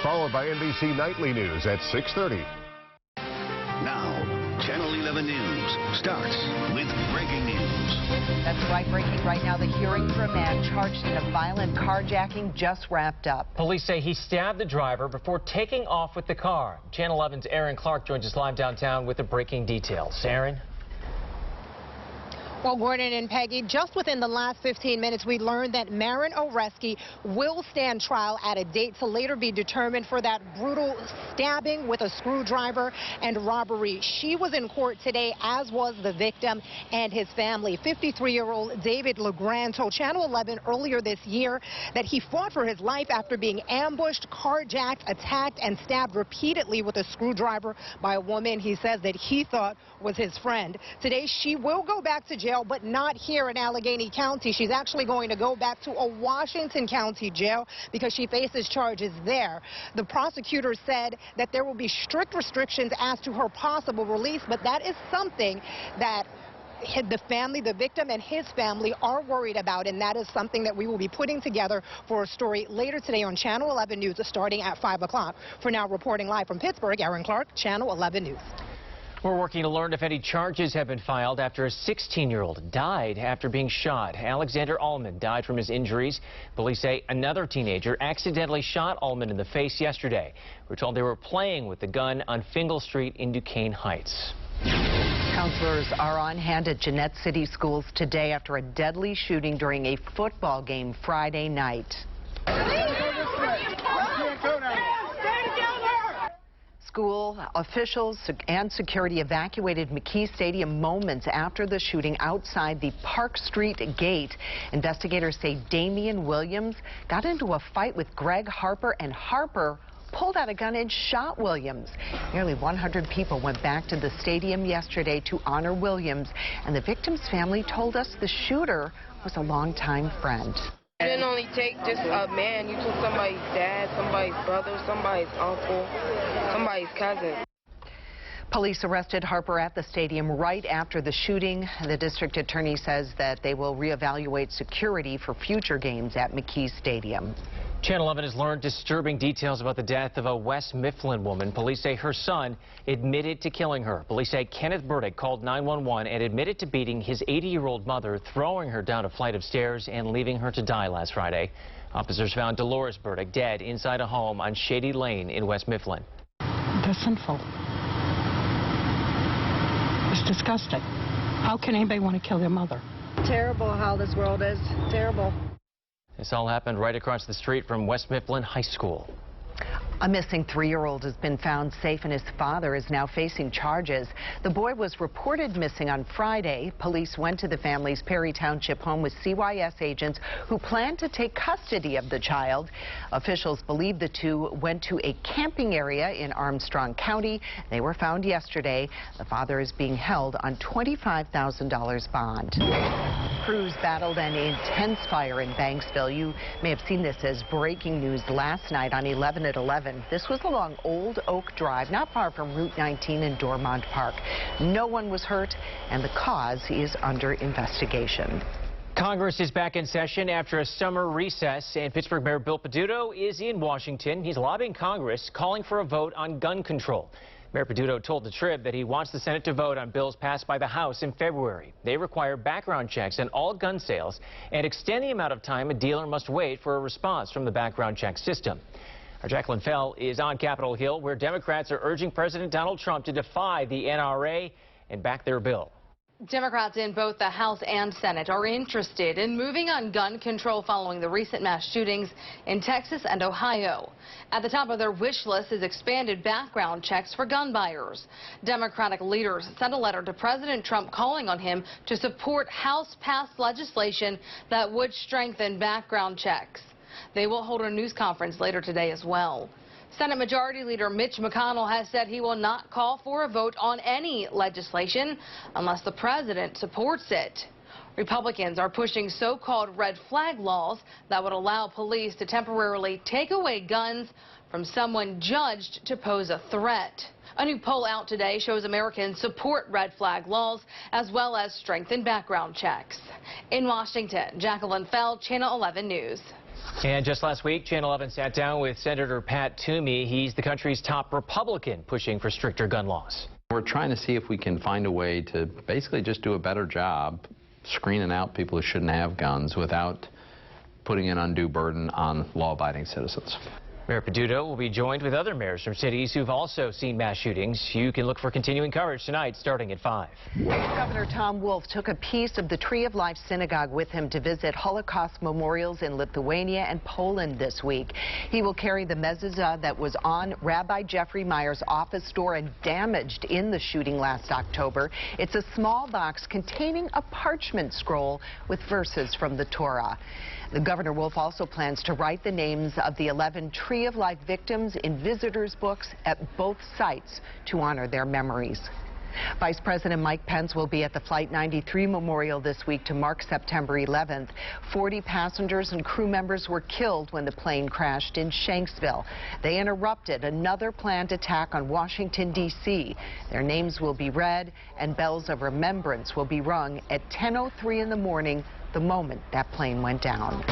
followed by NBC Nightly News at 6:30. Now, Channel 11 News starts with breaking news. That's right, breaking right now. The hearing for a man charged in a violent carjacking just wrapped up. Police say he stabbed the driver before taking off with the car. Channel 11's Aaron Clark joins us live downtown with the breaking details. Aaron? Well, Gordon and Peggy, just within the last 15 minutes, we learned that Maren Oreski will stand trial at a date to later be determined for that brutal stabbing with a screwdriver and robbery. She was in court today, as was the victim and his family. 53-year-old David LeGrand told Channel 11 earlier this year that he fought for his life after being ambushed, carjacked, attacked, and stabbed repeatedly with a screwdriver by a woman he says that he thought was his friend. Today, she will go back to jail, but not here in Allegheny County. She's actually going to go back to a Washington County jail because she faces charges there. The prosecutor said that there will be strict restrictions as to her possible release, but that is something that the family, the victim and his family are worried about, and that is something that we will be putting together for a story later today on Channel 11 News starting at 5 o'clock. For now, reporting live from Pittsburgh, Aaron Clark, Channel 11 News. We're working to learn if any charges have been filed after a 16-year-old died after being shot. Alexander Allman died from his injuries. Police say another teenager accidentally shot Allman in the face yesterday. We're told they were playing with the gun on Fingal Street in Duquesne Heights. Counselors are on hand at Jeanette City Schools today after a deadly shooting during a football game Friday night. School officials and security evacuated McKee Stadium moments after the shooting outside the Park Street gate. Investigators say Damian Williams got into a fight with Greg Harper, and Harper pulled out a gun and shot Williams. Nearly 100 people went back to the stadium yesterday to honor Williams, and the victim's family told us the shooter was a longtime friend. You didn't only take just a man, you took somebody's dad, somebody's brother, somebody's uncle, somebody's cousin. Police arrested Harper at the stadium right after the shooting. The district attorney says that they will reevaluate security for future games at McKee Stadium. Channel 11 has learned disturbing details about the death of a West Mifflin woman. Police say her son admitted to killing her. Police say Kenneth Burdick called 911 and admitted to beating his 80-year-old mother, throwing her down a flight of stairs and leaving her to die last Friday. Officers found Dolores Burdick dead inside a home on Shady Lane in West Mifflin. They're sinful. It's disgusting. How can anybody want to kill their mother? Terrible how this world is. Terrible. This all happened right across the street from West Mifflin High School. A missing 3-year-old has been found safe, and his father is now facing charges. The boy was reported missing on Friday. Police went to the family's Perry Township home with CYS agents who planned to take custody of the child. Officials believe the two went to a camping area in Armstrong County. They were found yesterday. The father is being held on $25,000 bond. Crews battled an intense fire in Banksville. You may have seen this as breaking news last night on 11 at 11. This was along Old Oak Drive, not far from Route 19 in Dormont Park. No one was hurt, and the cause is under investigation. Congress is back in session after a summer recess, and Pittsburgh Mayor Bill Peduto is in Washington. He's lobbying Congress, calling for a vote on gun control. Mayor Peduto told the Trib that he wants the Senate to vote on bills passed by the House in February. They require background checks on all gun sales and extend the amount of time a dealer must wait for a response from the background check system. Our Jacqueline Fell is on Capitol Hill, where Democrats are urging President Donald Trump to defy the NRA and back their bill. Democrats in both the House and Senate are interested in moving on gun control following the recent mass shootings in Texas and Ohio. At the top of their wish list is expanded background checks for gun buyers. Democratic leaders sent a letter to President Trump calling on him to support House-passed legislation that would strengthen background checks. They will hold a news conference later today as well. Senate Majority Leader Mitch McConnell has said he will not call for a vote on any legislation unless the president supports it. Republicans are pushing so-called red flag laws that would allow police to temporarily take away guns from someone judged to pose a threat. A new poll out today shows Americans support red flag laws as well as strengthened background checks. In Washington, Jacqueline Fell, Channel 11 News. And just last week, Channel 11 sat down with Senator Pat Toomey. He's the country's top Republican pushing for stricter gun laws. We're trying to see if we can find a way to basically just do a better job screening out people who shouldn't have guns without putting an undue burden on law-abiding citizens. Mayor Peduto will be joined with other mayors from cities who've also seen mass shootings. You can look for continuing coverage tonight starting at 5. Governor Tom Wolf took a piece of the Tree of Life Synagogue with him to visit Holocaust memorials in Lithuania and Poland this week. He will carry the mezuzah that was on Rabbi Jeffrey Meyer's office door and damaged in the shooting last October. It's a small box containing a parchment scroll with verses from the Torah. The Governor Wolf also plans to write the names of the 11 Tree of Life victims in visitors' books at both sites to honor their memories. Vice President Mike Pence will be at the Flight 93 Memorial this week to mark September 11th. 40 passengers and crew members were killed when the plane crashed in Shanksville. They interrupted another planned attack on Washington, D.C. Their names will be read and bells of remembrance will be rung at 10:03 in the morning, the moment that plane went down.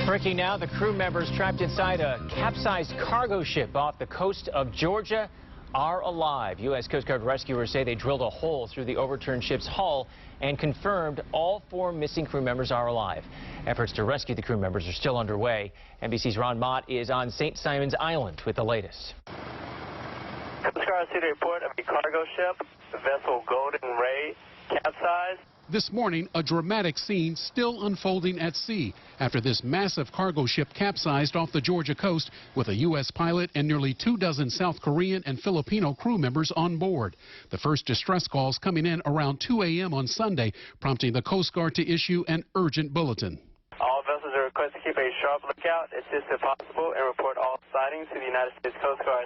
Breaking now, the crew members trapped inside a capsized cargo ship off the coast of Georgia are alive. U.S. Coast Guard rescuers say they drilled a hole through the overturned ship's hull and confirmed all 4 missing crew members are alive. Efforts to rescue the crew members are still underway. NBC's Ron Mott is on St. Simon's Island with the latest. Coast Guard received a report of a cargo ship, the vessel Golden Ray, capsized. This morning, a dramatic scene still unfolding at sea after this massive cargo ship capsized off the Georgia coast with a U.S. pilot and nearly 24 South Korean and Filipino crew members on board. The first distress calls coming in around 2 a.m. on Sunday, prompting the Coast Guard to issue an urgent bulletin. All vessels are requested to keep a sharp lookout, assist if possible, and report all sightings to the United States Coast Guard.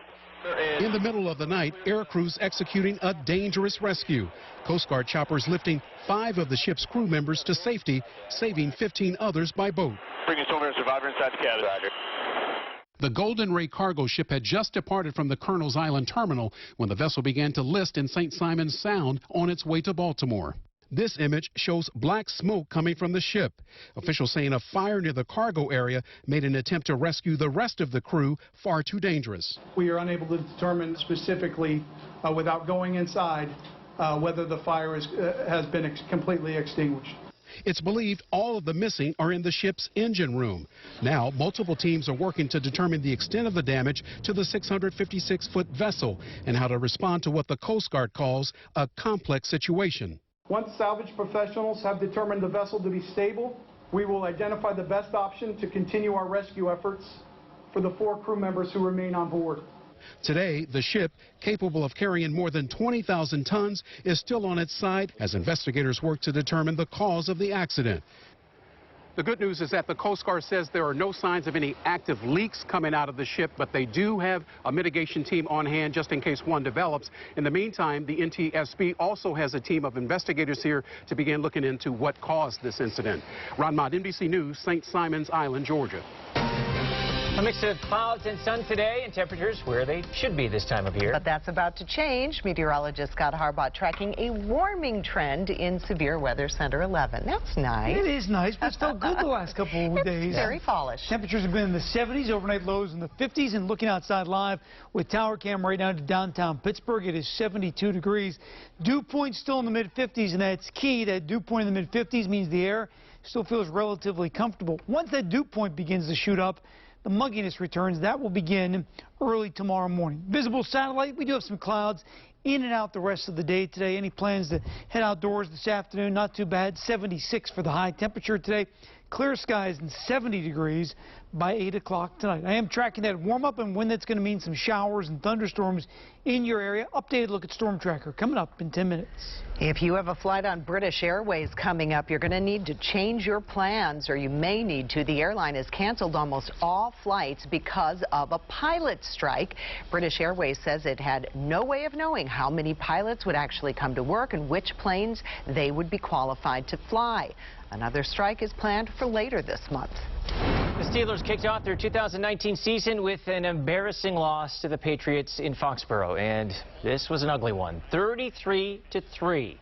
In the middle of the night, air crews executing a dangerous rescue. Coast Guard choppers lifting 5 of the ship's crew members to safety, saving 15 others by boat. Bringing soldier and survivor inside the cabin. The Golden Ray cargo ship had just departed from the Colonel's Island terminal when the vessel began to list in St. Simon's Sound on its way to Baltimore. This image shows black smoke coming from the ship. Officials saying a fire near the cargo area made an attempt to rescue the rest of the crew far too dangerous. We are unable to determine specifically, without going inside, whether the fire has been completely extinguished. It's believed all of the missing are in the ship's engine room. Now, multiple teams are working to determine the extent of the damage to the 656-foot vessel and how to respond to what the Coast Guard calls a complex situation. Once salvage professionals have determined the vessel to be stable, we will identify the best option to continue our rescue efforts for the 4 crew members who remain on board. Today, the ship, capable of carrying more than 20,000 tons, is still on its side as investigators work to determine the cause of the accident. The good news is that the Coast Guard says there are no signs of any active leaks coming out of the ship, but they do have a mitigation team on hand just in case one develops. In the meantime, the NTSB also has a team of investigators here to begin looking into what caused this incident. Ron Mott, NBC News, St. Simon's Island, Georgia. A mix of clouds and sun today and temperatures where they should be this time of year. But that's about to change. Meteorologist Scott Harbaugh tracking a warming trend in Severe Weather Center 11. That's nice. It is nice, but still good the last couple of days. Very fallish. Temperatures have been in the 70s, overnight lows in the 50s, and looking outside live with tower cam right now to downtown Pittsburgh, it is 72 degrees. Dew point still in the mid-50s, and that's key. That dew point in the mid-50s means the air still feels relatively comfortable. Once that dew point begins to shoot up, the mugginess returns. That will begin early tomorrow morning. Visible satellite, we do have some clouds in and out the rest of the day today. Any plans to head outdoors this afternoon? Not too bad. 76 for the high temperature today. Clear skies and 70 degrees by 8 o'clock tonight. I am tracking that warm-up and when that's going to mean some showers and thunderstorms in your area. Updated look at Storm Tracker coming up in 10 minutes. If you have a flight on British Airways coming up, you're going to need to change your plans, or you may need to. The airline has canceled almost all flights because of a pilot strike. British Airways says it had no way of knowing how many pilots would actually come to work and which planes they would be qualified to fly. Another strike is planned for later this month. The Steelers kicked off their 2019 season with an embarrassing loss to the Patriots in Foxborough, and this was an ugly one, 33-3.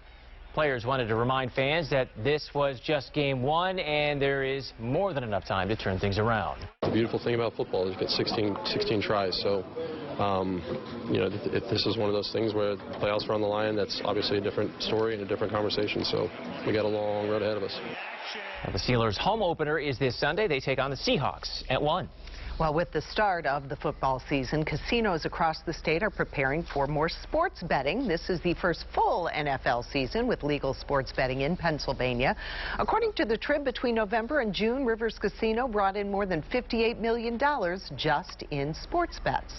Players wanted to remind fans that this was just game one and there is more than enough time to turn things around. The beautiful thing about football is you've got 16 tries, so you know, if this is one of those things where the playoffs are on the line, that's obviously a different story and a different conversation, so we got a long road ahead of us. Now, the Steelers' home opener is this Sunday. They take on the Seahawks at 1. Well, with the start of the football season, casinos across the state are preparing for more sports betting. This is the first full NFL season with legal sports betting in Pennsylvania. According to the Trib, between November and June, Rivers Casino brought in more than $58 million just in sports bets.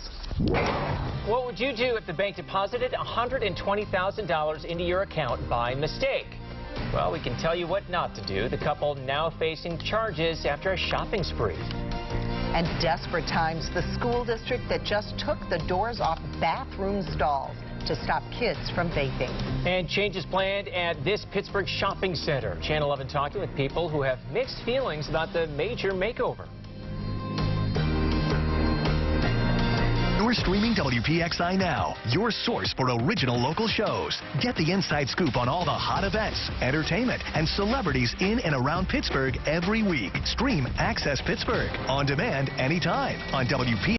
What would you do if the bank deposited $120,000 into your account by mistake? Well, we can tell you what not to do. The couple now facing charges after a shopping spree. And desperate times, the school district that just took the doors off bathroom stalls to stop kids from vaping. And changes planned at this Pittsburgh shopping center. Channel 11 talking with people who have mixed feelings about the major makeover. You're streaming WPXI now, your source for original local shows. Get the inside scoop on all the hot events, entertainment, and celebrities in and around Pittsburgh every week. Stream Access Pittsburgh on demand anytime on WPXI.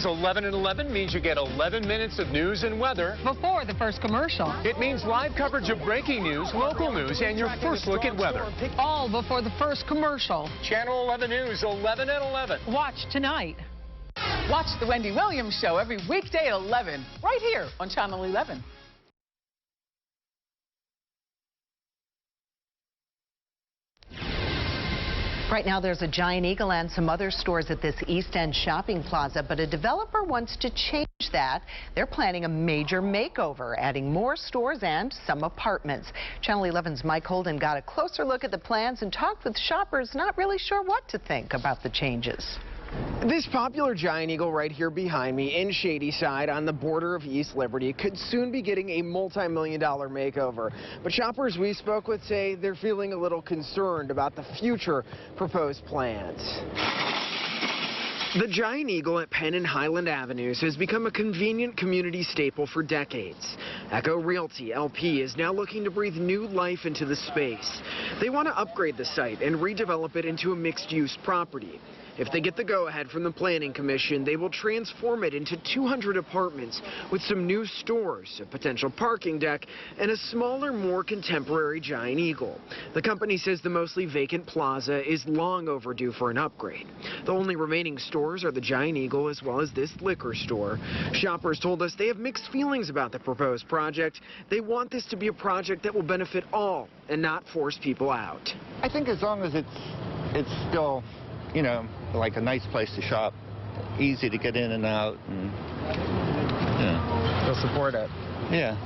is 11 and 11 means you get 11 minutes of news and weather before the first commercial. It means live coverage of breaking news, local news, and your first look at weather. All before the first commercial. Channel 11 News, 11 at 11. Watch tonight. Watch The Wendy Williams Show every weekday at 11, right here on Channel 11. Right now, there's a Giant Eagle and some other stores at this East End shopping plaza, but a developer wants to change that. They're planning a major makeover, adding more stores and some apartments. Channel 11's Mike Holden got a closer look at the plans and talked with shoppers not really sure what to think about the changes. This popular Giant Eagle right here behind me in Shadyside on the border of East Liberty could soon be getting a multi-million-dollar makeover. But shoppers we spoke with say they're feeling a little concerned about the future proposed plans. The Giant Eagle at Penn and Highland Avenues has become a convenient community staple for decades. Echo Realty LP is now looking to breathe new life into the space. They want to upgrade the site and redevelop it into a mixed-use property. If they get the go-ahead from the Planning Commission, they will transform it into 200 apartments with some new stores, a potential parking deck, and a smaller, more contemporary Giant Eagle. The company says the mostly vacant plaza is long overdue for an upgrade. The only remaining stores are the Giant Eagle as well as this liquor store. Shoppers told us they have mixed feelings about the proposed project. They want this to be a project that will benefit all and not force people out. I think as long as it's still, you know, like a nice place to shop, easy to get in and out, and They'll support it. Yeah.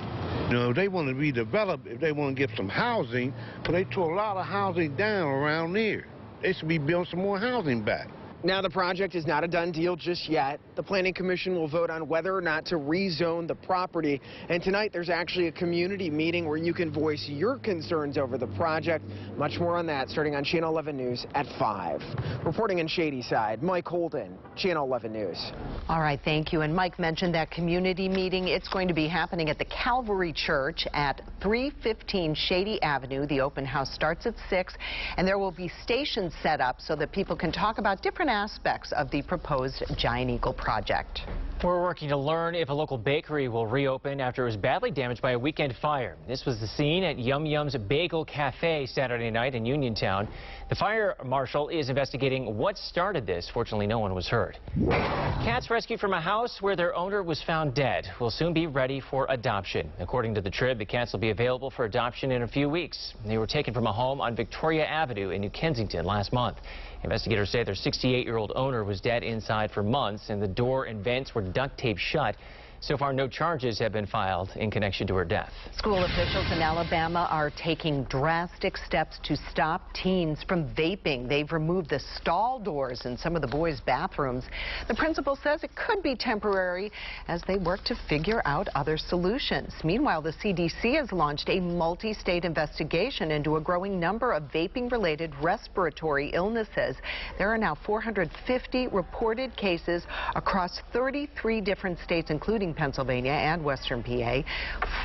You know, if they want to redevelop, if they want to get some housing, because they tore a lot of housing down around here. They should be building some more housing back. Now, the project is not a done deal just yet. The Planning Commission will vote on whether or not to rezone the property. And tonight, there's actually a community meeting where you can voice your concerns over the project. Much more on that starting on Channel 11 News at 5. Reporting in Shadyside, Mike Holden, Channel 11 News. All right, thank you. And Mike mentioned that community meeting. It's going to be happening at the Calvary Church at 315 Shady Avenue. The open house starts at 6, and there will be stations set up so that people can talk about different aspects of the proposed Giant Eagle project. We're working to learn if a local bakery will reopen after it was badly damaged by a weekend fire. This was the scene at Yum Yum's Bagel Cafe Saturday night in Uniontown. The fire marshal is investigating what started this. Fortunately, no one was hurt. Cats rescued from a house where their owner was found dead will soon be ready for adoption. According to the Trib, the cats will be available for adoption in a few weeks. They were taken from a home on Victoria Avenue in New Kensington last month. Investigators say their 68-year-old owner was dead inside for months, and the door and vents were duct taped shut. So far, no charges have been filed in connection to her death. School officials in Alabama are taking drastic steps to stop teens from vaping. They've removed the stall doors in some of the boys' bathrooms. The principal says it could be temporary as they work to figure out other solutions. Meanwhile, the CDC has launched a multi-state investigation into a growing number of vaping-related respiratory illnesses. There are now 450 reported cases across 33 different states, including Pennsylvania and Western PA.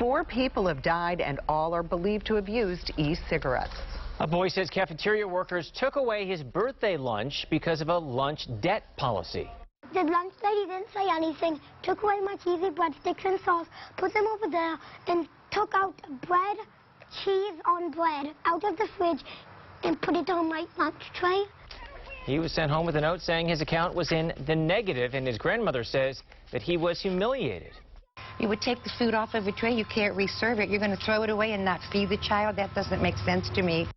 4 people have died, and all are believed to have used e-cigarettes. A boy says cafeteria workers took away his birthday lunch because of a lunch debt policy. The lunch lady didn't say anything, took away my cheesy breadsticks and sauce, put them over there, and took out bread, cheese on bread out of the fridge and put it on my lunch tray. He was sent home with a note saying his account was in the negative, and his grandmother says that he was humiliated. You would take the food off of a tray, you can't reserve it, you're going to throw it away and not feed the child? That doesn't make sense to me.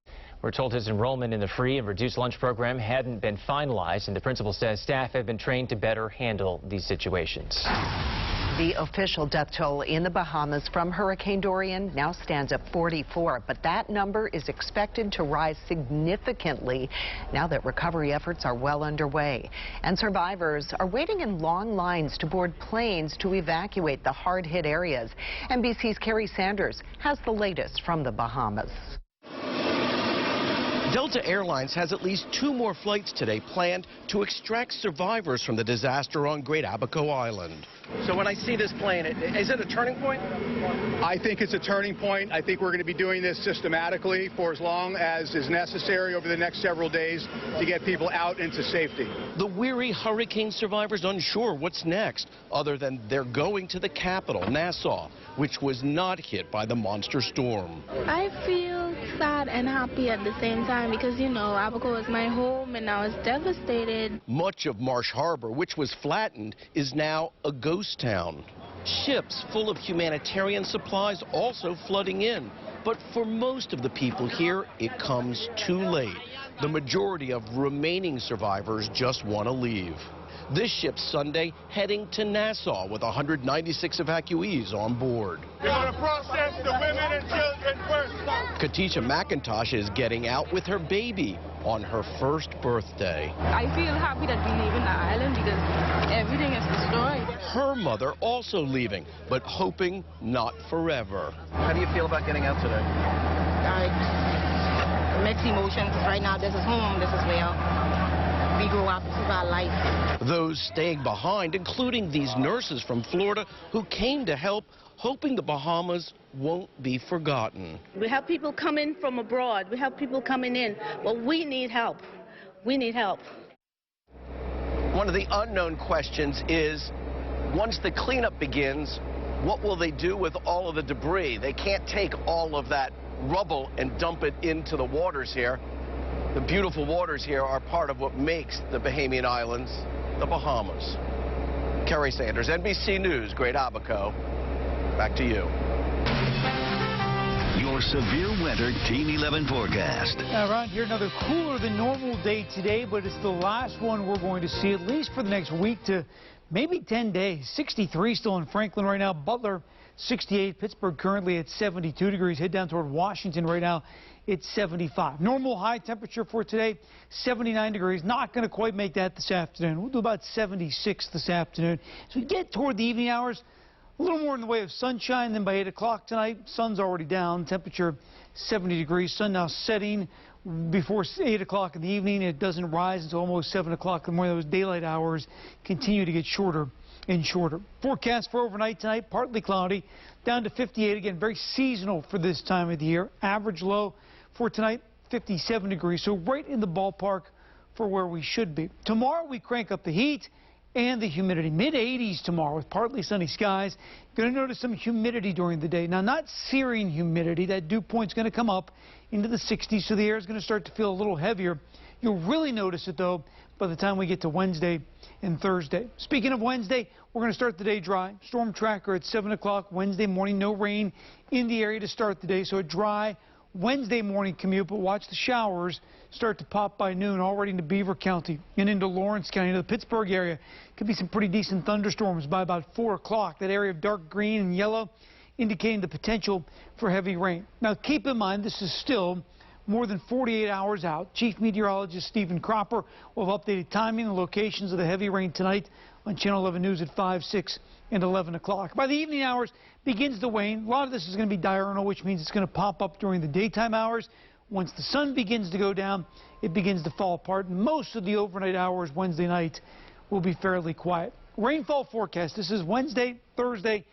We're told his enrollment in the free and reduced lunch program hadn't been finalized, and the principal says staff have been trained to better handle these situations. The official death toll in the Bahamas from Hurricane Dorian now stands at 44, but that number is expected to rise significantly now that recovery efforts are well underway. And survivors are waiting in long lines to board planes to evacuate the hard-hit areas. NBC's Carrie Sanders has the latest from the Bahamas. Delta Airlines has at least 2 more flights today planned to extract survivors from the disaster on Great Abaco Island. So when I see this plane, is it a turning point? I think it's a turning point. I think we're going to be doing this systematically for as long as is necessary over the next several days to get people out into safety. The weary hurricane survivors unsure what's next, other than they're going to the capital, Nassau, which was not hit by the monster storm. I feel sad and happy at the same time because, you know, Abaco is my home and now it's devastated. Much of Marsh Harbor, which was flattened, is now a ghost town. Ships full of humanitarian supplies also flooding in. But for most of the people here, it comes too late. The majority of remaining survivors just want to leave. This ship Sunday heading to Nassau with 196 evacuees on board. We're going to process the women and children first. Katisha McIntosh is getting out with her baby on her first birthday. I feel happy that we're leaving the island because everything is destroyed. Her mother also leaving, but hoping not forever. How do you feel about getting out today? Mixed emotions. Right now, this is home. This is where we grow up. This is our life. Those staying behind, including these nurses from Florida who came to help, hoping the Bahamas won't be forgotten. We have people coming from abroad. We have people coming in. But we need help. We need help. One of the unknown questions is, once the cleanup begins, what will they do with all of the debris? They can't take all of that rubble and dump it into the waters here. The beautiful waters here are part of what makes the Bahamian Islands the Bahamas. Kerry Sanders, NBC News, Great Abaco. Back to you. Your severe weather Team 11 forecast. Now around here, another cooler than normal day today, but it's the last one we're going to see, at least for the next week to maybe 10 days. 63 still in Franklin right now. Butler, 68. Pittsburgh currently at 72 degrees. Head down toward Washington right now. It's 75. Normal high temperature for today, 79 degrees. Not going to quite make that this afternoon. We'll do about 76 this afternoon. As we get toward the evening hours, a little more in the way of sunshine. Then by 8 o'clock tonight, sun's already down. Temperature 70 degrees. Sun now setting before 8 o'clock in the evening. It doesn't rise until almost 7 o'clock in the morning. Those daylight hours continue to get shorter and shorter. Forecast for overnight tonight, partly cloudy, down to 58. Again, very seasonal for this time of the year. Average low for tonight, 57 degrees. So right in the ballpark for where we should be. Tomorrow we crank up the heat and the humidity. Mid-80s tomorrow with partly sunny skies. Going to notice some humidity during the day. Now, not searing humidity. That dew point's going to come up into the 60s, so the air is going to start to feel a little heavier. You'll really notice it, though, by the time we get to Wednesday and Thursday. Speaking of Wednesday, we're going to start the day dry. Storm tracker at 7 o'clock Wednesday morning. No rain in the area to start the day, so a dry Wednesday morning commute, but watch the showers start to pop by noon, already into Beaver County and into Lawrence County, into the Pittsburgh area. Could be some pretty decent thunderstorms by about 4 o'clock. That area of dark green and yellow indicating the potential for heavy rain. Now, keep in mind, this is still more than 48 hours out. Chief Meteorologist Stephen Cropper will have updated timing and locations of the heavy rain tonight on Channel 11 News at 5, 6, and 11 o'clock. By the evening hours, begins to wane. A lot of this is going to be diurnal, which means it's going to pop up during the daytime hours. Once the sun begins to go down, it begins to fall apart. Most of the overnight hours Wednesday night will be fairly quiet. Rainfall forecast. This is Wednesday, Thursday,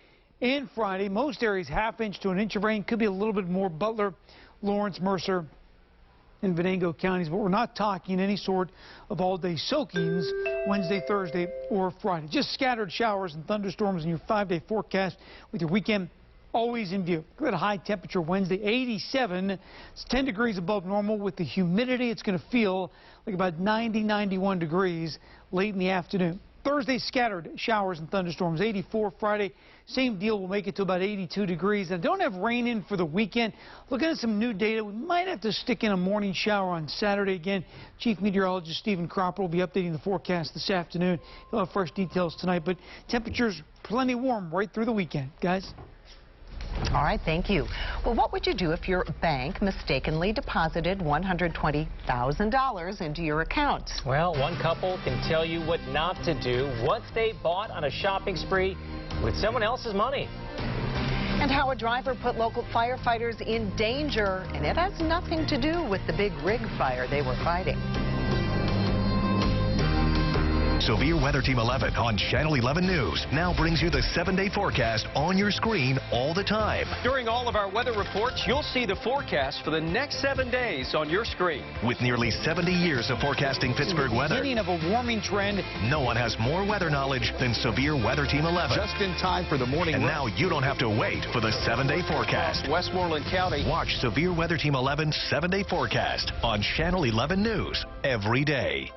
and Friday. Most areas ½ to 1 inch of rain. Could be a little bit more. Butler, Lawrence, Mercer, and Venango counties, but we're not talking any sort of all-day soakings Wednesday, Thursday, or Friday. Just scattered showers and thunderstorms in your 5-day forecast with your weekend always in view. Look at a high temperature Wednesday, 87. It's 10 degrees above normal. With the humidity, it's going to feel like about 90, 91 degrees late in the afternoon. Thursday, scattered showers and thunderstorms, 84. Friday, same deal. We'll make it to about 82 degrees. And don't have rain in for the weekend. Looking at some new data, we might have to stick in a morning shower on Saturday again. Chief Meteorologist Stephen Cropper will be updating the forecast this afternoon. He'll have fresh details tonight, but temperatures plenty warm right through the weekend, guys. All right, thank you. Well, what would you do if your bank mistakenly deposited $120,000 into your account? Well, one couple can tell you what not to do once they bought on a shopping spree with someone else's money. And how a driver put local firefighters in danger, and it has nothing to do with the big rig fire they were fighting. Severe Weather Team 11 on Channel 11 News now brings you the 7-day forecast on your screen all the time. During all of our weather reports, you'll see the forecast for the next 7 days on your screen. With nearly 70 years of forecasting Pittsburgh weather, beginning of a warming trend, no one has more weather knowledge than Severe Weather Team 11. Just in time for the morning. And now you don't have to wait for the 7-day forecast. Westmoreland County. Watch Severe Weather Team 11's 7-day forecast on Channel 11 News every day.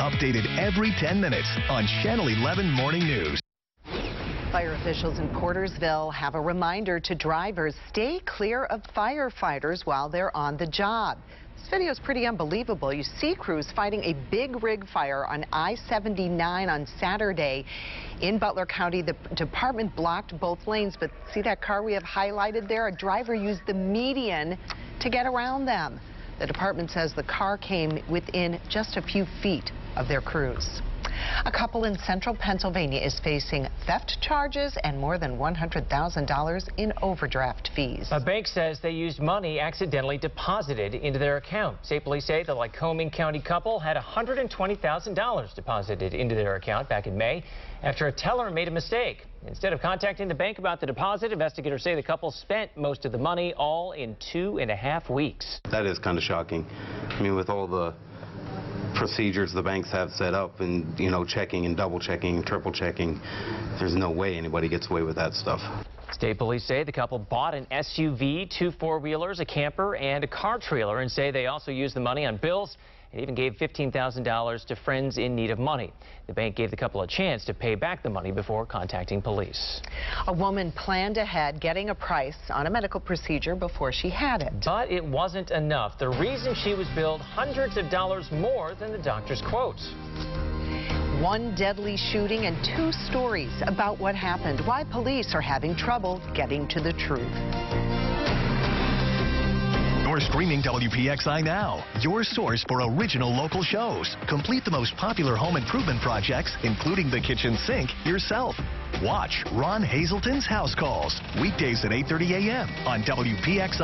Updated every 10 minutes on Channel 11 Morning News. Fire officials in Portersville have a reminder to drivers: stay clear of firefighters while they're on the job. This video is pretty unbelievable. You see crews fighting a big rig fire on I-79 on Saturday in Butler County. The department blocked both lanes, but see that car we have highlighted there? A driver used the median to get around them. The department says the car came within just a few feet of their crews. A couple in central Pennsylvania is facing theft charges and more than $100,000 in overdraft fees. A bank says they used money accidentally deposited into their account. State police say the Lycoming County couple had $120,000 deposited into their account back in May after a teller made a mistake. Instead of contacting the bank about the deposit, investigators say the couple spent most of the money all in 2.5 weeks. That is kind of shocking. I mean, with all the procedures the banks have set up and, you know, checking and double checking, triple checking, there's no way anybody gets away with that stuff. State police say the couple bought an SUV, 2 four-wheelers, a camper, and a car trailer, and say they also used the money on bills and even gave $15,000 to friends in need of money. The bank gave the couple a chance to pay back the money before contacting police. A woman planned ahead, getting a price on a medical procedure before she had it. But it wasn't enough. The reason she was billed hundreds of dollars more than the doctor's quote. One deadly shooting and 2 stories about what happened, why police are having trouble getting to the truth. You're streaming WPXI Now, your source for original local shows. Complete the most popular home improvement projects, including the kitchen sink, yourself. Watch Ron Hazelton's House Calls, weekdays at 8:30 a.m. on WPXI.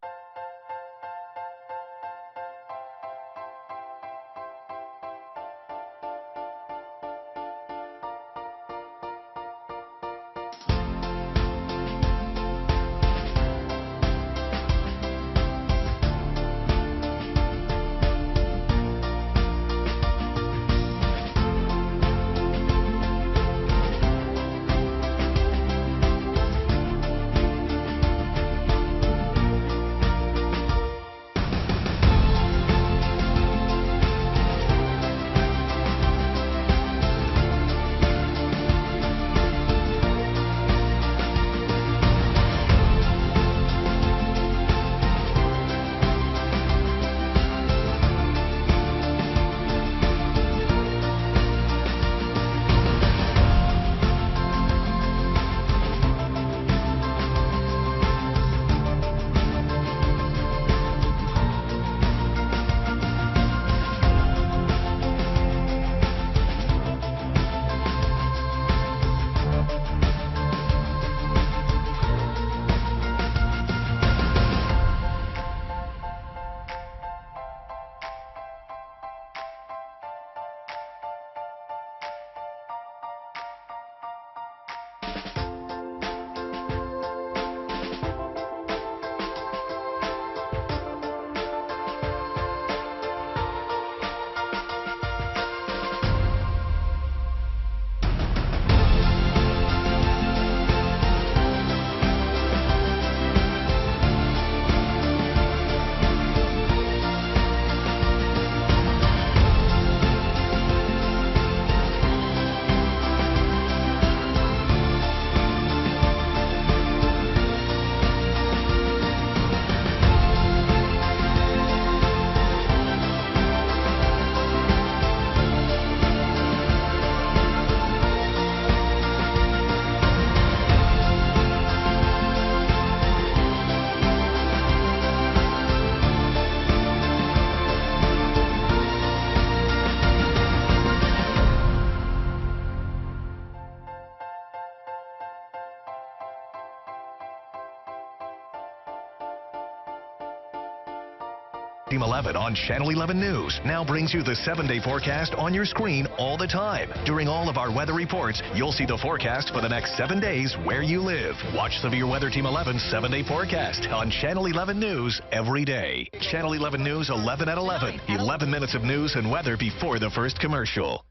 Team 11 on Channel 11 News now brings you the 7-day forecast on your screen all the time. During all of our weather reports, you'll see the forecast for the next 7 days where you live. Watch Severe Weather Team 11's 7-day forecast on Channel 11 News every day. Channel 11 News 11 at 11. 11 minutes of news and weather before the first commercial.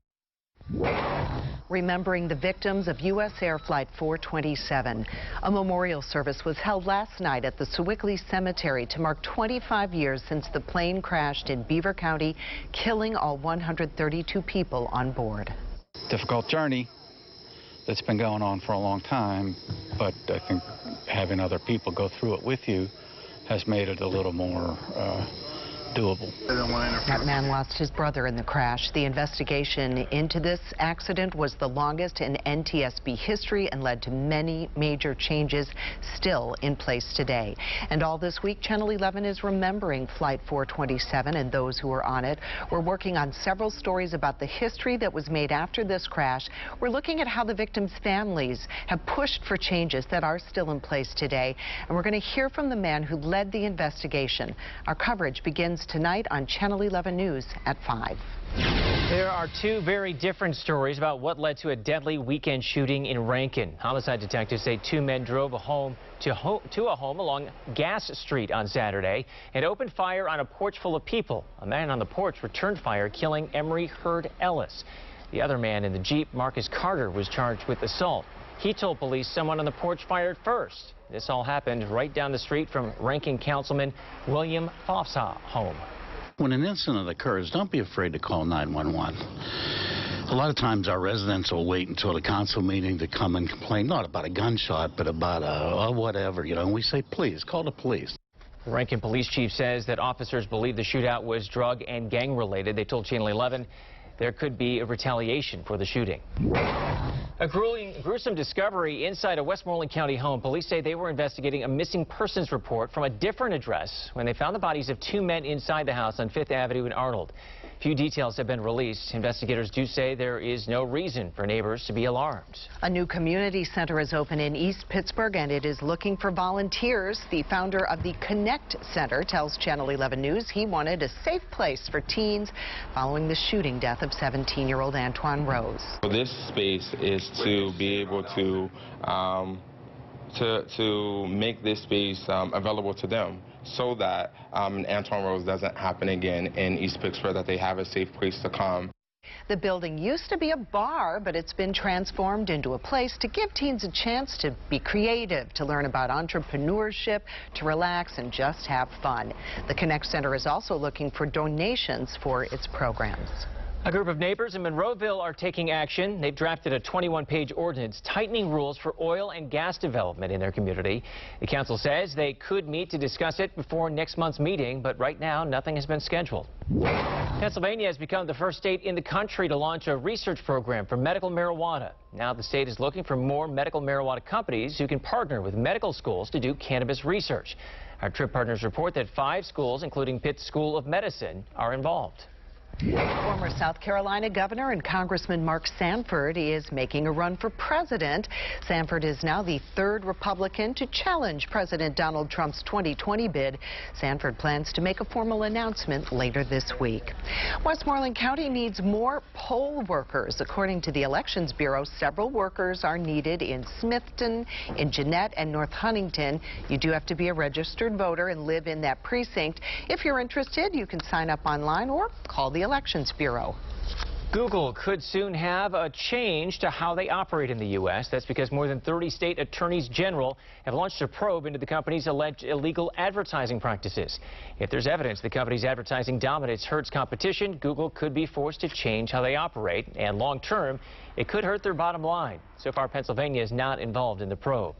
remembering the victims of U.S. Air Flight 427. A memorial service was held last night at the Sewickley Cemetery to mark 25 years since the plane crashed in Beaver County, killing all 132 people on board. Difficult journey that's been going on for a long time, but I think having other people go through it with you has made it a little more doable. That man lost his brother in the crash. The investigation into this accident was the longest in NTSB history and led to many major changes still in place today. And all this week, Channel 11 is remembering Flight 427 and those who were on it. We're working on several stories about the history that was made after this crash. We're looking at how the victims' families have pushed for changes that are still in place today. And we're going to hear from the man who led the investigation. Our coverage begins tonight on Channel 11 News at 5. There are two very different stories about what led to a deadly weekend shooting in Rankin. Homicide detectives say two men drove to a home along Gas Street on Saturday and opened fire on a porch full of people. A man on the porch returned fire, killing Emery Hurd Ellis. The other man in the Jeep, Marcus Carter, was charged with assault. He told police someone on the porch fired first. This all happened right down the street from Rankin Councilman William Foff's home. When an incident occurs, don't be afraid to call 911. A lot of times our residents will wait until the council meeting to come and complain, not about a gunshot, but about whatever, and we say, please, call the police. The Rankin police chief says that officers believe the shootout was drug and gang related. They told Channel 11 there could be a retaliation for the shooting. A gruesome discovery inside a Westmoreland County home. Police say they were investigating a missing persons report from a different address when they found the bodies of two men inside the house on 5th Avenue in Arnold. Few details have been released. Investigators do say there is no reason for neighbors to be alarmed. A new community center is open in East Pittsburgh, and it is looking for volunteers. The founder of the Connect Center tells Channel 11 News he wanted a safe place for teens following the shooting death of 17-year-old Antoine Rose. This space is to be able to make this space available to them, so that Antoine Rose doesn't happen again in East Pittsburgh, that they have a safe place to come. The building used to be a bar, but it's been transformed into a place to give teens a chance to be creative, to learn about entrepreneurship, to relax and just have fun. The Connect Center is also looking for donations for its programs. A group of neighbors in Monroeville are taking action. They've drafted a 21-page ordinance tightening rules for oil and gas development in their community. The council says they could meet to discuss it before next month's meeting, but right now nothing has been scheduled. Pennsylvania has become the first state in the country to launch a research program for medical marijuana. Now the state is looking for more medical marijuana companies who can partner with medical schools to do cannabis research. Our trip partners report that 5 schools, including Pitt's School of Medicine, are involved. Former South Carolina Governor and Congressman Mark Sanford is making a run for president. Sanford is now the 3rd Republican to challenge President Donald Trump's 2020 bid. Sanford plans to make a formal announcement later this week. Westmoreland County needs more poll workers. According to the Elections Bureau, several workers are needed in Smithton, in Jeanette, and North Huntington. You do have to be a registered voter and live in that precinct. If you're interested, you can sign up online or call the Elections Bureau. Google could soon have a change to how they operate in the U.S. That's because more than 30 state attorneys general have launched a probe into the company's alleged illegal advertising practices. If there's evidence the company's advertising dominates hurts competition, Google could be forced to change how they operate, and long term, it could hurt their bottom line. So far, Pennsylvania is not involved in the probe.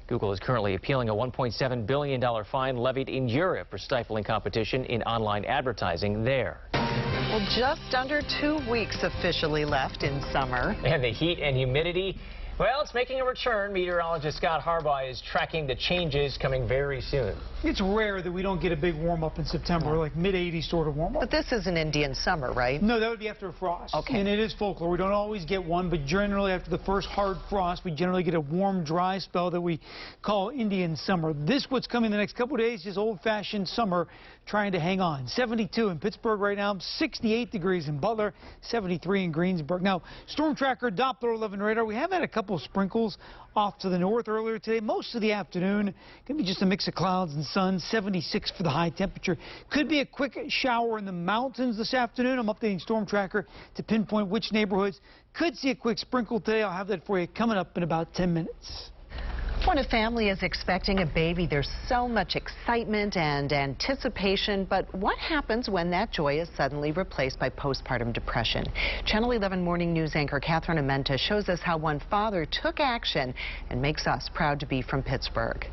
Google is currently appealing a $1.7 billion fine levied in Europe for stifling competition in online advertising there. Well, just under 2 weeks officially left in summer. And the heat and humidity, well, it's making a return. Meteorologist Scott Harbaugh is tracking the changes coming very soon. It's rare that we don't get a big warm-up in September, like mid-80s sort of warm-up. But this is an Indian summer, right? No, that would be after a frost. Okay. And it is folklore. We don't always get one, but generally after the first hard frost, we generally get a warm, dry spell that we call Indian summer. What's coming the next couple of days, is old-fashioned summer trying to hang on. 72 in Pittsburgh right now, 68 degrees in Butler, 73 in Greensburg. Now, Storm Tracker Doppler 11 radar, we have had a couple couple of sprinkles off to the north earlier today. Most of the afternoon, going to be just a mix of clouds and sun, 76 for the high temperature. Could be a quick shower in the mountains this afternoon. I'm updating Storm Tracker to pinpoint which neighborhoods could see a quick sprinkle today. I'll have that for you coming up in about 10 minutes. When a family is expecting a baby, there's so much excitement and anticipation, but what happens when that joy is suddenly replaced by postpartum depression? Channel 11 Morning News anchor Catherine Amenta shows us how one father took action and makes us proud to be from Pittsburgh.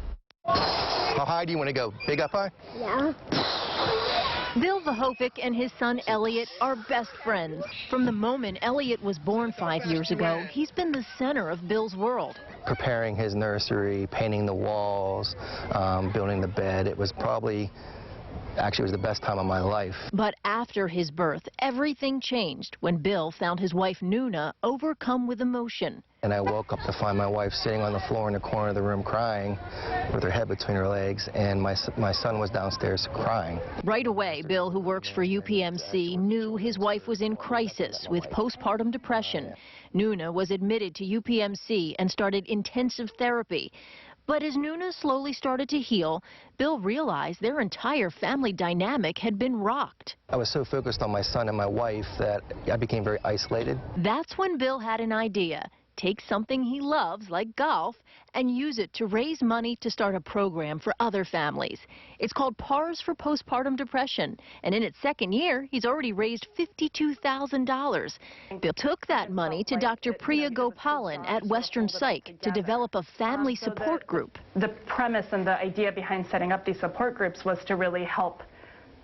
How high do you want to go? Big up high? Yeah. Bill Vahovic and his son Elliot are best friends. From the moment Elliot was born 5 years ago, he's been the center of Bill's world. Preparing his nursery, painting the walls, building the bed. It was probably, actually, it was the best time of my life. But after his birth, everything changed when Bill found his wife Nuna overcome with emotion. And I woke up to find my wife sitting on the floor in the corner of the room crying with her head between her legs, and my son was downstairs crying. Right away, Bill, who works for UPMC, knew his wife was in crisis with postpartum depression. Nuna was admitted to UPMC and started intensive therapy. But as Nuna slowly started to heal, Bill realized their entire family dynamic had been rocked. I was so focused on my son and my wife that I became very isolated. That's when Bill had an idea. Take something he loves, like golf, and use it to raise money to start a program for other families. It's called Pars for Postpartum Depression, and in its second year, he's already raised $52,000. Bill took that money to Dr. Priya Gopalan at Western Psych to develop a family support group. The premise and the idea behind setting up these support groups was to really help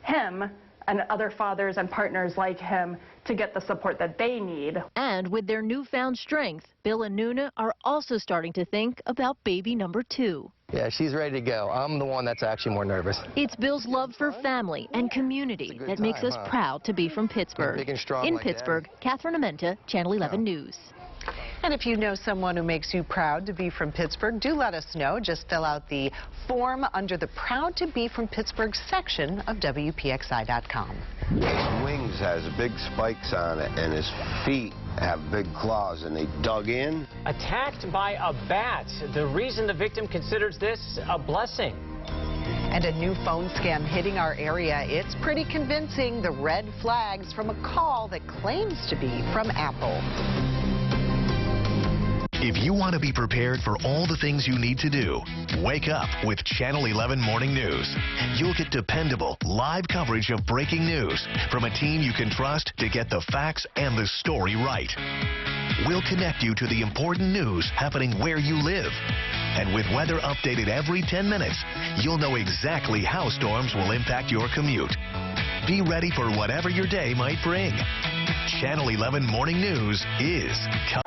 him and other fathers and partners like him to get the support that they need. And with their newfound strength, Bill and Nuna are also starting to think about baby number 2. Yeah, she's ready to go. I'm the one that's actually more nervous. It's Bill's love for family and community that makes us proud to be from Pittsburgh. Big and strong In like Pittsburgh, Catherine Amenta, Channel 11 News. And if you know someone who makes you proud to be from Pittsburgh, do let us know. Just fill out the form under the Proud to Be from Pittsburgh section of WPXI.com. His wings has big spikes on it, and his feet have big claws, and they dug in. Attacked by a bat. The reason the victim considers this a blessing. And a new phone scam hitting our area. It's pretty convincing. The red flags from a call that claims to be from Apple. If you want to be prepared for all the things you need to do, wake up with Channel 11 Morning News. You'll get dependable, live coverage of breaking news from a team you can trust to get the facts and the story right. We'll connect you to the important news happening where you live. And with weather updated every 10 minutes, you'll know exactly how storms will impact your commute. Be ready for whatever your day might bring. Channel 11 Morning News is coming.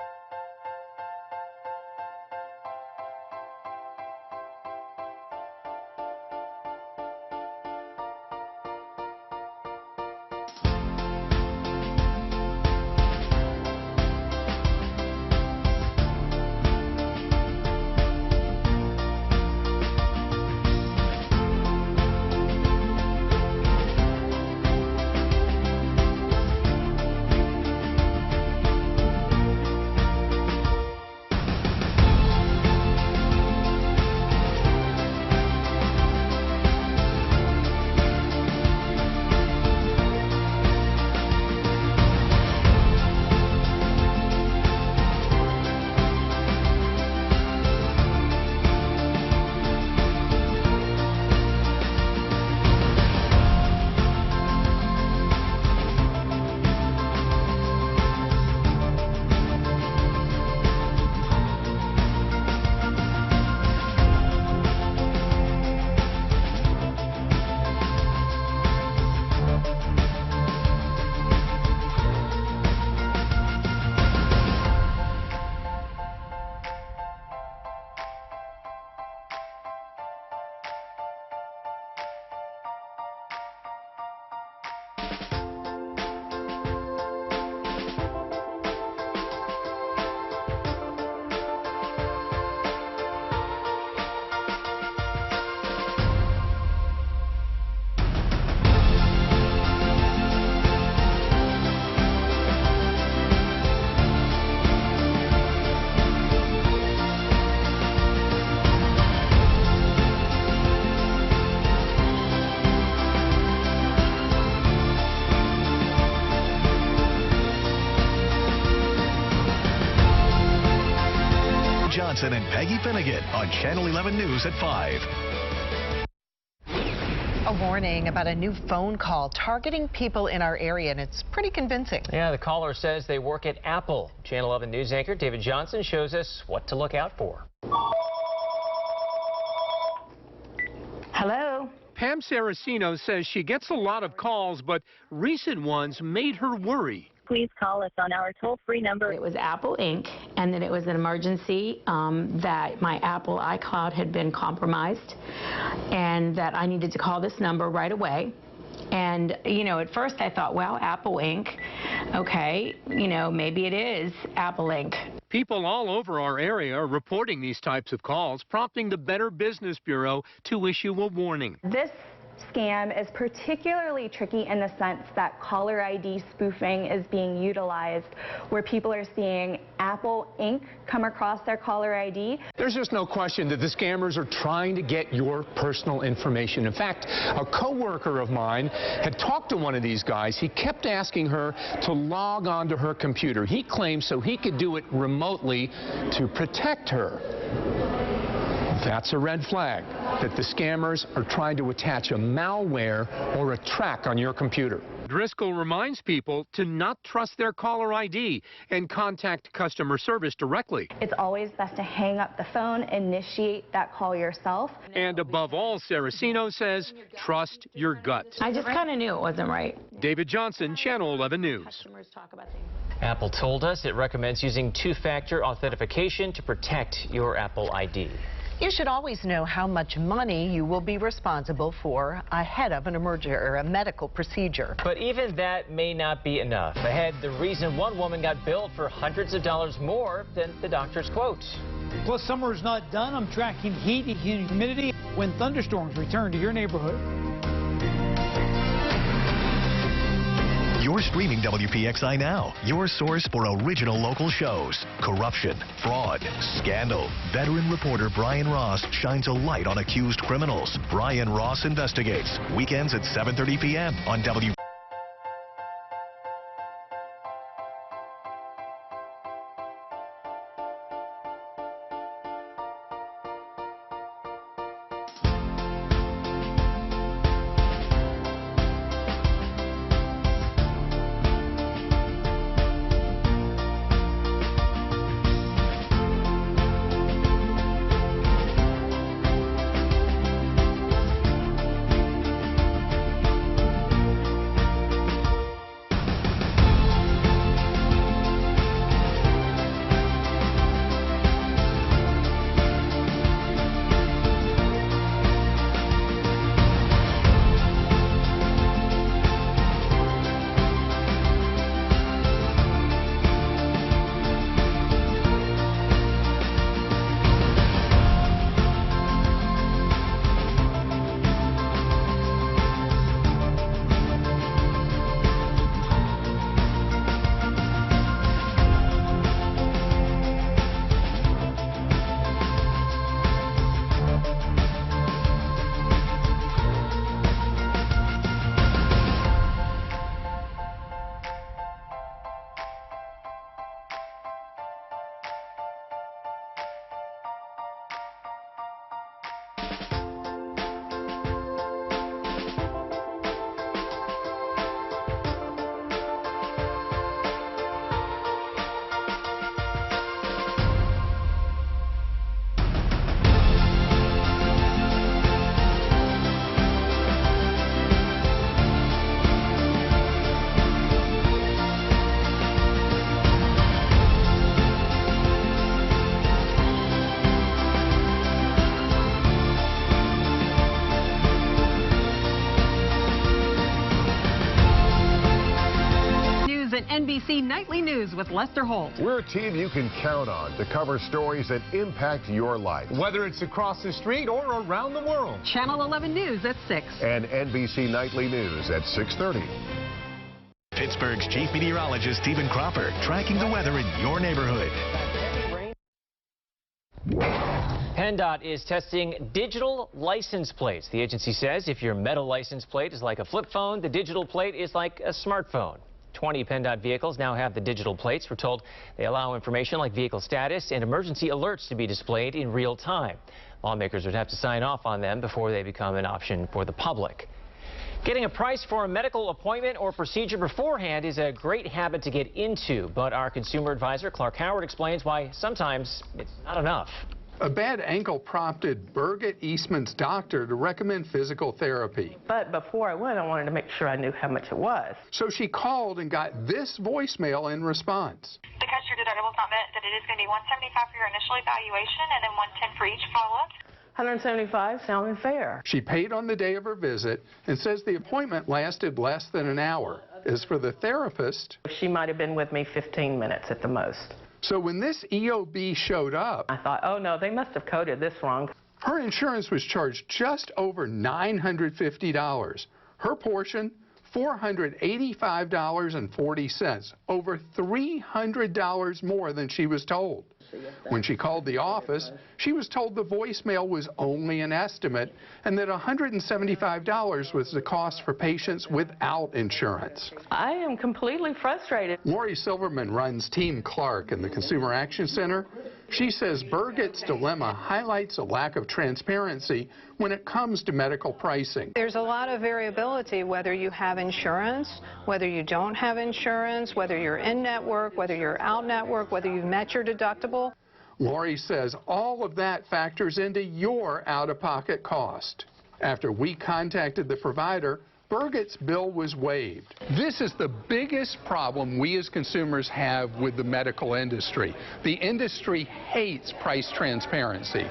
Johnson and Peggy Finnegan on Channel 11 News at 5. A warning about a new phone call targeting people in our area, and it's pretty convincing. Yeah, the caller says they work at Apple. Channel 11 News anchor David Johnson shows us what to look out for. Hello? Pam Saraceno says she gets a lot of calls, but recent ones made her worry. Please call us on our toll-free number. It was Apple Inc., and then it was an emergency that my Apple iCloud had been compromised, and that I needed to call this number right away. And, you know, at first I thought, well, Apple Inc., okay, you know, maybe it is Apple Inc. People all over our area are reporting these types of calls, prompting the Better Business Bureau to issue a warning. This scam is particularly tricky in the sense that caller ID spoofing is being utilized, where people are seeing Apple Inc. come across their caller ID. There's just no question that the scammers are trying to get your personal information. In fact, a coworker of mine had talked to one of these guys. He kept asking her to log onto her computer. He claimed so he could do it remotely to protect her. That's a red flag, that the scammers are trying to attach a malware or a track on your computer. Driscoll reminds people to not trust their caller ID and contact customer service directly. It's always best to hang up the phone, initiate that call yourself. And above all, Saraceno says, trust your gut. I just kind of knew it wasn't right. David Johnson, Channel 11 News. Apple told us it recommends using two-factor authentication to protect your Apple ID. You should always know how much money you will be responsible for ahead of an emergency or a medical procedure. But even that may not be enough. Ahead, the reason one woman got billed for hundreds of dollars more than the doctor's quote. Plus, summer is not done. I'm tracking heat and humidity when thunderstorms return to your neighborhood. You're streaming WPXI now, your source for original local shows. Corruption, fraud, scandal. Veteran reporter Brian Ross shines a light on accused criminals. Brian Ross Investigates. Weekends at 7:30 p.m. on WPXI. NBC Nightly News with Lester Holt. We're a team you can count on to cover stories that impact your life. Whether it's across the street or around the world. Channel 11 News at 6. And NBC Nightly News at 6:30. Pittsburgh's chief meteorologist Stephen Cropper tracking the weather in your neighborhood. PennDOT is testing digital license plates. The agency says if your metal license plate is like a flip phone, the digital plate is like a smartphone. 20 PennDOT vehicles now have the digital plates. We're told they allow information like vehicle status and emergency alerts to be displayed in real time. Lawmakers would have to sign off on them before they become an option for the public. Getting a price for a medical appointment or procedure beforehand is a great habit to get into, but our consumer advisor, Clark Howard, explains why sometimes it's not enough. A bad ankle prompted Birgit Eastman's doctor to recommend physical therapy. But before I went, I wanted to make sure I knew how much it was. So she called and got this voicemail in response. Because your deductible is not met, that it is going to be $175 for your initial evaluation and then $110 for each follow-up. $175 sounded fair. She paid on the day of her visit and says the appointment lasted less than an hour. As for the therapist, she might have been with me 15 minutes at the most. So when this EOB showed up, I thought, oh no, they must have coded this wrong. Her insurance was charged just over $950. Her portion, $485.40, over $300 more than she was told. When she called the office, she was told the voicemail was only an estimate and that $175 was the cost for patients without insurance. I am completely frustrated. Lori Silverman runs Team Clark in the Consumer Action Center. She says Birgit's dilemma highlights a lack of transparency when it comes to medical pricing. There's a lot of variability whether you have insurance, whether you don't have insurance, whether you're in-network, whether you're out-network, whether you've met your deductible. Lori says all of that factors into your out-of-pocket cost. After we contacted the provider, Birgit's bill was waived. This is the biggest problem we as consumers have with the medical industry. The industry hates price transparency.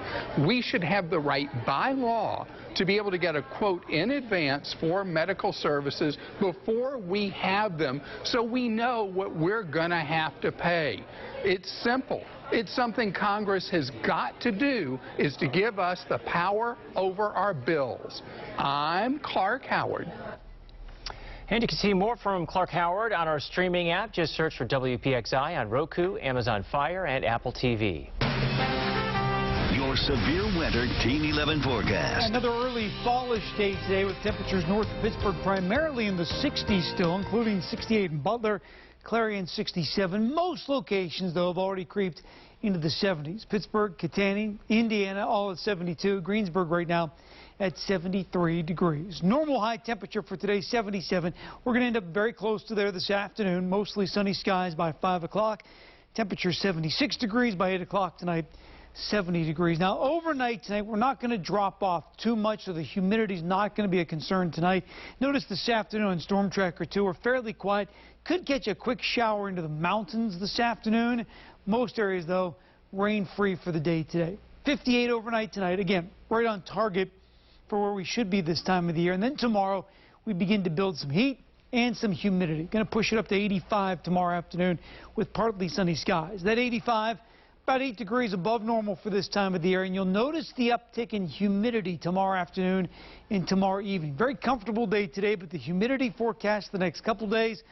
We should have the right by law to be able to get a quote in advance for medical services before we have them so we know what we're going to have to pay. It's simple. It's something Congress has got to do, is to give us the power over our bills. I'm Clark Howard. And you can see more from Clark Howard on our streaming app. Just search for WPXI on Roku, Amazon Fire, and Apple TV. Your severe weather Team 11 forecast. Another early fallish day today with temperatures north of Pittsburgh primarily in the 60s still, including 68 in Butler, Clarion 67. Most locations, though, have already creeped into the 70s. Pittsburgh, Kittanning, Indiana, all at 72. Greensburg right now at 73 degrees. Normal high temperature for today, 77. We're going to end up very close to there this afternoon. Mostly sunny skies by 5 o'clock. Temperature 76 degrees by 8 o'clock tonight. 70 degrees. Now, overnight tonight, we're not going to drop off too much, so the humidity is not going to be a concern tonight. Notice this afternoon on Storm Tracker 2, we're fairly quiet. Could catch a quick shower into the mountains this afternoon. Most areas, though, rain-free for the day today. 58 overnight tonight. Again, right on target for where we should be this time of the year. And then tomorrow, we begin to build some heat and some humidity. Going to push it up to 85 tomorrow afternoon with partly sunny skies. That 85, about 8 degrees above normal for this time of the year. And you'll notice the uptick in humidity tomorrow afternoon and tomorrow evening. Very comfortable day today, but the humidity forecast the next couple days.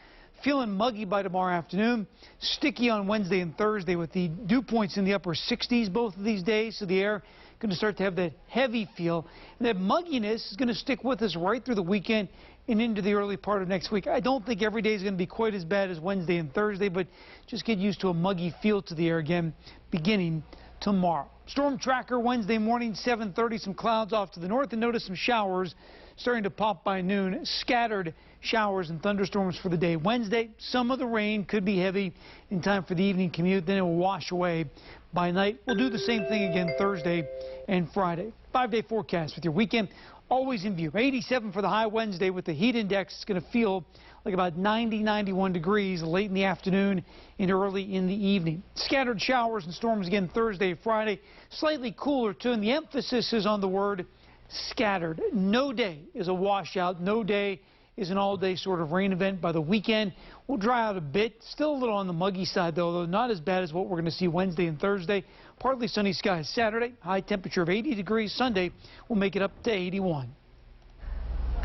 Feeling muggy by tomorrow afternoon. Sticky on Wednesday and Thursday with the dew points in the upper 60s both of these days. So the air going to start to have that heavy feel. And that mugginess is going to stick with us right through the weekend and into the early part of next week. I don't think every day is going to be quite as bad as Wednesday and Thursday, but just get used to a muggy feel to the air again beginning tomorrow. Storm tracker Wednesday morning, 7:30, some clouds off to the north, and notice some showers starting to pop by noon. Scattered showers and thunderstorms for the day. Wednesday, some of the rain could be heavy in time for the evening commute, then it will wash away by night. We'll do the same thing again Thursday and Friday. 5-day forecast with your weekend always in view. 87 for the high Wednesday with the heat index. It's going to feel like about 90, 91 degrees late in the afternoon and early in the evening. Scattered showers and storms again Thursday, Friday. Slightly cooler too, and the emphasis is on the word scattered. No day is a washout. No day is an all-day sort of rain event. By the weekend, we'll dry out a bit. Still a little on the muggy side, though not as bad as what we're going to see Wednesday and Thursday. Partly sunny skies Saturday. High temperature of 80 degrees. Sunday, we'll make it up to 81.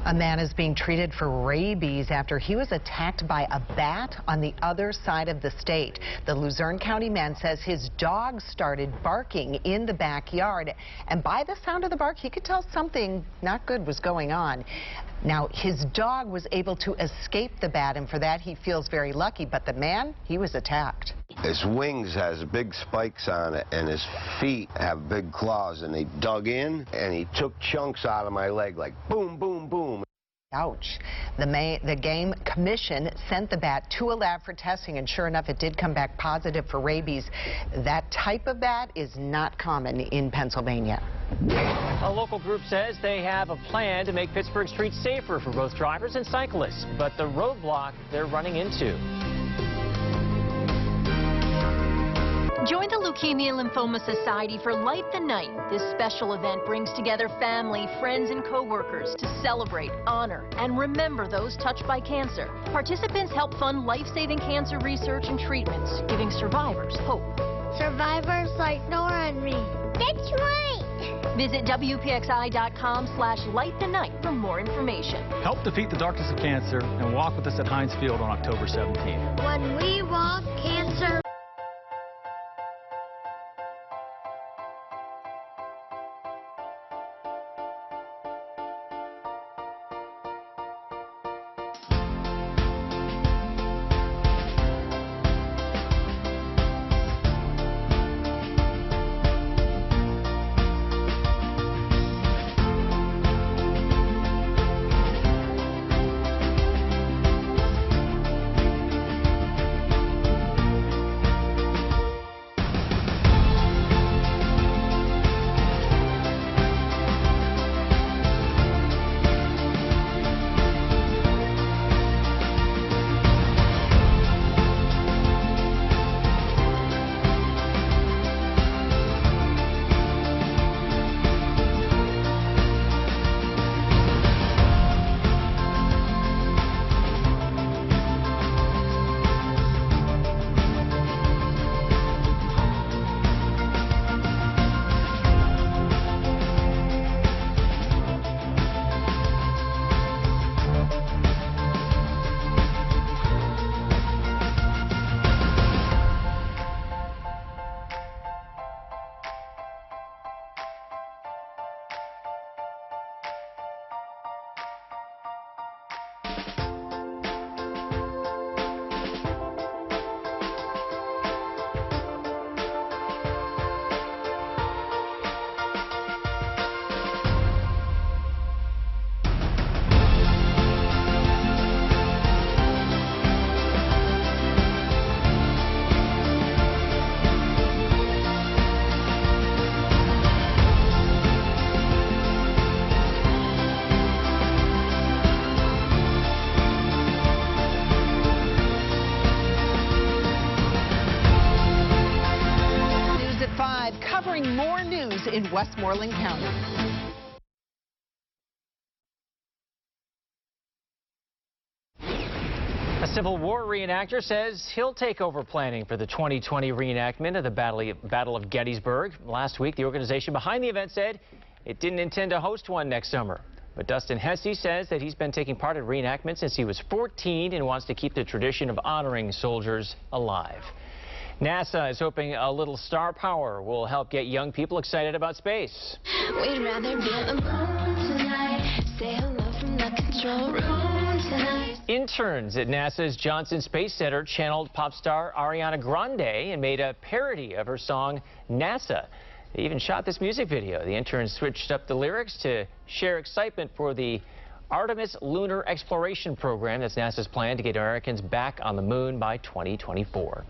A man is being treated for rabies after he was attacked by a bat on the other side of the state. The Luzerne County man says his dog started barking in the backyard, and by the sound of the bark, he could tell something not good was going on. Now, his dog was able to escape the bat, and for that, he feels very lucky, but the man, he was attacked. His wings has big spikes on it, and his feet have big claws, and they dug in, and he took chunks out of my leg, like boom, boom, boom. Ouch. The Game Commission sent the bat to a lab for testing, and sure enough, it did come back positive for rabies. That type of bat is not common in Pennsylvania. A local group says they have a plan to make Pittsburgh streets safer for both drivers and cyclists, but the roadblock they're running into. Join the Leukemia Lymphoma Society for Light the Night. This special event brings together family, friends, and co-workers to celebrate, honor, and remember those touched by cancer. Participants help fund life-saving cancer research and treatments, giving survivors hope. Survivors like Nora and me. That's right. Visit WPXI.com/lightthenight for more information. Help defeat the darkness of cancer and walk with us at Heinz Field on October 17th. When we walk, cancer. Covering more news in Westmoreland County. A Civil War reenactor says he'll take over planning for the 2020 reenactment of the Battle of Gettysburg. Last week, the organization behind the event said it didn't intend to host one next summer. But Dustin Hesse says that he's been taking part in reenactments since he was 14 and wants to keep the tradition of honoring soldiers alive. NASA is hoping a little star power will help get young people excited about space. We'd rather be alone tonight. Say hello from the control room tonight. Interns at NASA's Johnson Space Center channeled pop star Ariana Grande and made a parody of her song NASA. They even shot this music video. The interns switched up the lyrics to share excitement for the Artemis Lunar Exploration Program. That's NASA's plan to get Americans back on the moon by 2024.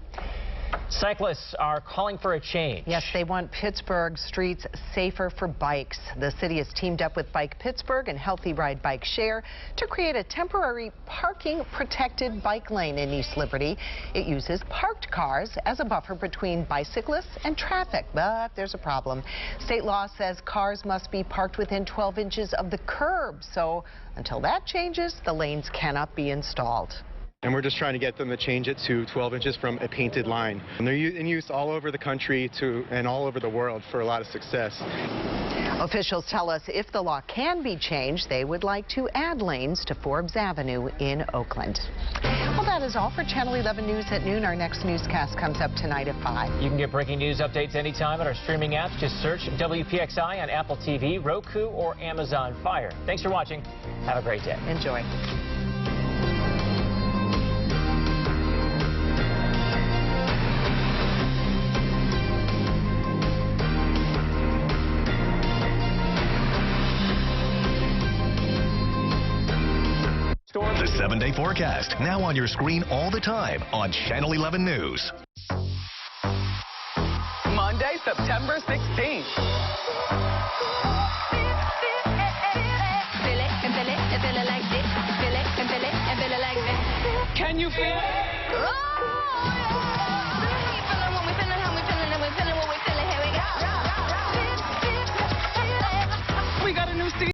Cyclists are calling for a change. Yes, they want Pittsburgh streets safer for bikes. The city has teamed up with Bike Pittsburgh and Healthy Ride Bike Share to create a temporary parking protected bike lane in East Liberty. It uses parked cars as a buffer between bicyclists and traffic, but there's a problem. State law says cars must be parked within 12 inches of the curb, so until that changes, the lanes cannot be installed. And we're just trying to get them to change it to 12 inches from a painted line. And they're in use all over the country and all over the world for a lot of success. Officials tell us if the law can be changed, they would like to add lanes to Forbes Avenue in Oakland. Well, that is all for Channel 11 News at noon. Our next newscast comes up tonight at 5. You can get breaking news updates anytime on our streaming apps. Just search WPXI on Apple TV, Roku, or Amazon Fire. Thanks for watching. Have a great day. Enjoy. The 7-day forecast, now on your screen all the time on Channel 11 News. Monday, September 16th. Can you feel it?